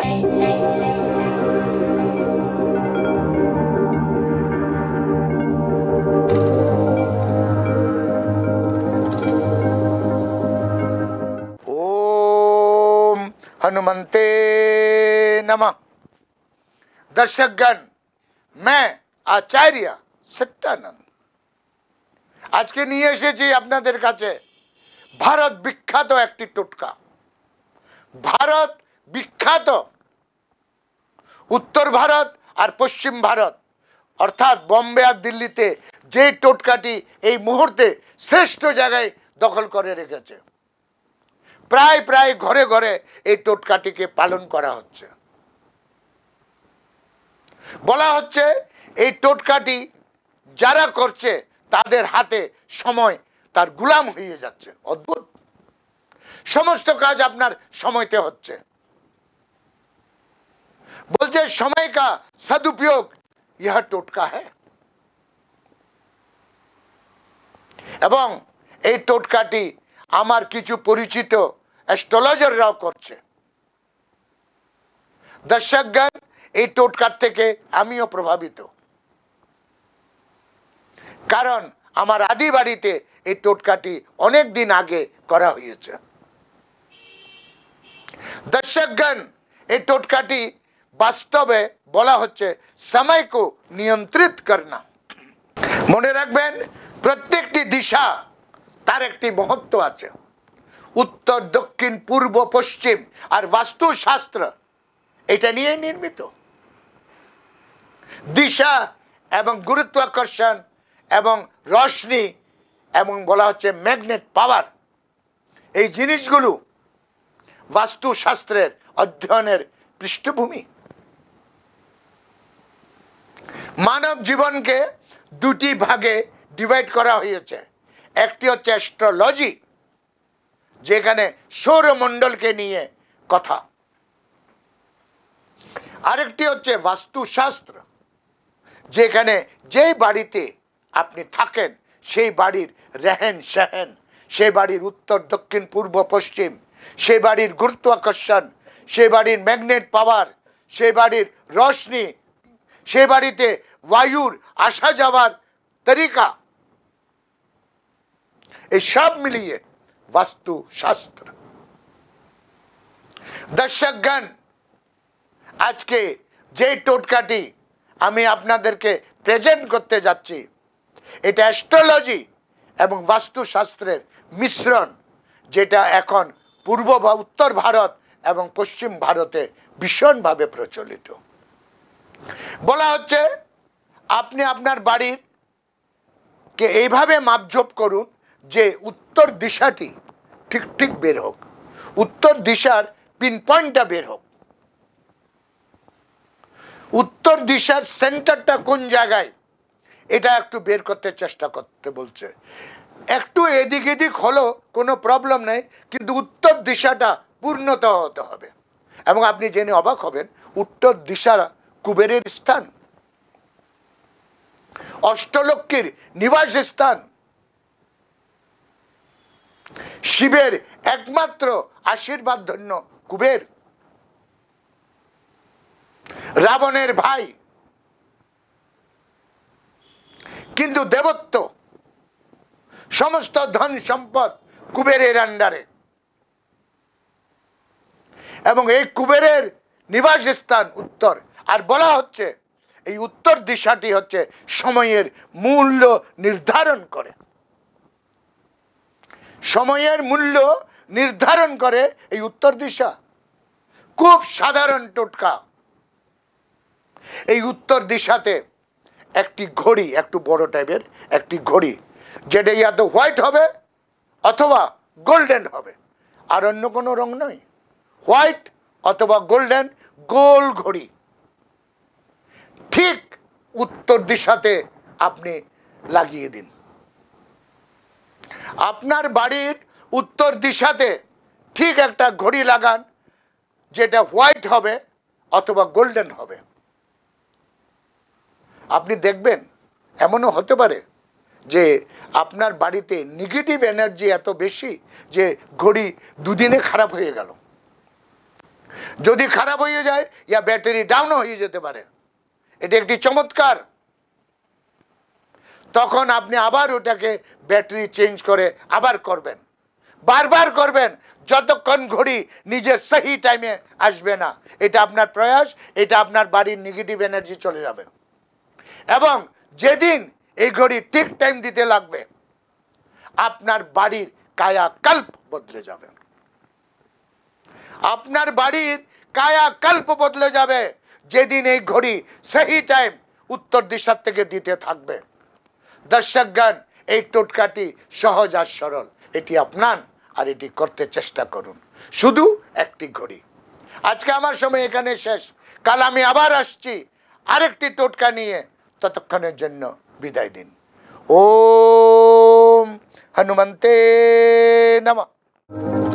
ओम हनुमंते नमः। दर्शकगण, मैं आचार्य सत्यानंद আজকে নিয়ে এসেছি আপনাদের কাছে ভারত বিখ্যাত একটি টোটকা। ভারত বিখ্যাত উত্তর ভারত আর পশ্চিম ভারত অর্থাৎ বোম্বে আর দিল্লিতে যে টোটকাটি এই মুহূর্তে শ্রেষ্ঠ জায়গায় দখল করে রেখেছে। প্রায় প্রায় ঘরে ঘরে এই টোটকাটিকে পালন করা হচ্ছে। বলা হচ্ছে এই টোটকাটি যারা করছে তাদের হাতে সময় তার গুলাম হয়ে যাচ্ছে। অদ্ভুত, সমস্ত কাজ আপনার সময়তে হচ্ছে। বলছে সময় কা সদুপयोग यह টোটকা है। এবং এই টোটকাটি আমার কিছু পরিচিত অ্যাস্ট্রোলজাররাও করছে। দর্শকগণ, এই টোটকার থেকে আমিও প্রভাবিত, কারণ আমার আদি বাড়িতে এই টোটকাটি অনেক দিন আগে করা হয়েছে। দর্শকগণ, এই টোটকাটি বাস্তবে বলা হচ্ছে সময়কে নিয়ন্ত্রিত করনা। মনে রাখবেন, প্রত্যেকটি দিশা তার একটি মহত্ব আছে। উত্তর, দক্ষিণ, পূর্ব, পশ্চিম আর বাস্তুশাস্ত্র এটা নিয়েই নির্মিত। দিশা এবং গুরুত্বাকর্ষণ এবং রশ্মি এবং বলা হচ্ছে ম্যাগনেট পাওয়ার, এই জিনিসগুলো বাস্তুশাস্ত্রের অধ্যয়নের পৃষ্ঠভূমি। মানব জীবনকে দুটি ভাগে ডিভাইড করা হয়েছে। একটি হচ্ছে অ্যাস্ট্রোলজি, যেখানে সৌরমণ্ডলকে নিয়ে কথা। আরেকটি হচ্ছে বাস্তুশাস্ত্র, যেখানে যেই বাড়িতে আপনি থাকেন সেই বাড়ির রেহেন সেহেন, সেই বাড়ির উত্তর, দক্ষিণ, পূর্ব, পশ্চিম, সেই বাড়ির গুরুত্বাকর্ষণ, সেই বাড়ির ম্যাগনেট পাওয়ার, সেই বাড়ির রশ্মি, সেই বাড়িতে বায়ুর আসা যাওয়ার তরিকা, এই সব মিলিয়ে বাস্তুশাস্ত্র। দর্শকগণ, আজকে যে টোটকাটি আমি আপনাদেরকে প্রেজেন্ট করতে যাচ্ছি, এটা অ্যাস্ট্রোলজি এবং বাস্তুশাস্ত্রের মিশ্রণ, যেটা এখন পূর্ব বা উত্তর ভারত এবং পশ্চিম ভারতে ভীষণভাবে প্রচলিত। বলা হচ্ছে আপনি আপনার বাড়ির কে এইভাবে মাপঝোপ করুন যে উত্তর দিশাটি ঠিক ঠিক বের হোক, উত্তর দিশার পিন পয়েন্টটা বের হোক, উত্তর দিশার সেন্টারটা কোন জায়গায় এটা একটু বের করতে চেষ্টা করতে বলছে। একটু এদিক এদিক হলো কোনো প্রবলেম নেই, কিন্তু উত্তর দিশাটা পূর্ণত হতে হবে। এবং আপনি জেনে অবাক হবেন, উত্তর দিশা কুবেরের স্থান, অষ্টলক্ষ্মীর নিবাস স্থান, শিবের একমাত্র আশীর্বাদ ধন্য কুবের, রাবণের ভাই, কিন্তু দেবত্ব, সমস্ত ধন সম্পদ কুবেরের আন্ডারে। এবং এই কুবেরের নিবাস স্থান উত্তর। আর বলা হচ্ছে এই উত্তর দিশাটি হচ্ছে সময়ের মূল্য নির্ধারণ করে। সময়ের মূল্য নির্ধারণ করে এই উত্তর দিশা। খুব সাধারণ টোটকা। এই উত্তর দিশাতে একটি ঘড়ি, একটু বড় টাইপের একটি ঘড়ি, যেটা ইয়া তো হোয়াইট হবে অথবা গোল্ডেন হবে, আর অন্য কোনো রং নয়, হোয়াইট অথবা গোল্ডেন গোল ঘড়ি ঠিক উত্তর দিশাতে আপনি লাগিয়ে দিন। আপনার বাড়ির উত্তর দিশাতে ঠিক একটা ঘড়ি লাগান, যেটা হোয়াইট হবে অথবা গোল্ডেন হবে। আপনি দেখবেন এমনও হতে পারে যে আপনার বাড়িতে নেগেটিভ এনার্জি এত বেশি যে ঘড়ি দুদিনে খারাপ হয়ে গেল। যদি খারাপ হয়ে যায় ইয়া ব্যাটারি ডাউনও হয়ে যেতে পারে, এটি একটি চমৎকার। তখন আপনি আবার ওটাকে ব্যাটারি চেঞ্জ করে আবার করবেন, বারবার করবেন, যতক্ষণ ঘড়ি নিজের সহি টাইমে আসবে না। এটা আপনার প্রয়াস, এটা আপনার বাড়ির নেগেটিভ এনার্জি চলে যাবে। এবং যেদিন এই ঘড়ি ঠিক টাইম দিতে লাগবে, আপনার বাড়ির কায়াকল্প বদলে যাবে, আপনার বাড়ির কায়াকল্প বদলে যাবে যেদিন এই ঘড়ি সহি টাইম উত্তর দিশার থেকে দিতে থাকবে। দর্শকগণ, এই টোটকাটি সহজ আর সরল, এটি আপনার, আর এটি করতে চেষ্টা করুন। শুধু একটি ঘড়ি। আজকে আমার সময় এখানে শেষ, কাল আমি আবার আসছি আরেকটি টোটকা নিয়ে। ততক্ষণের জন্য বিদায় দিন। ওম হনুমন্তে নমঃ।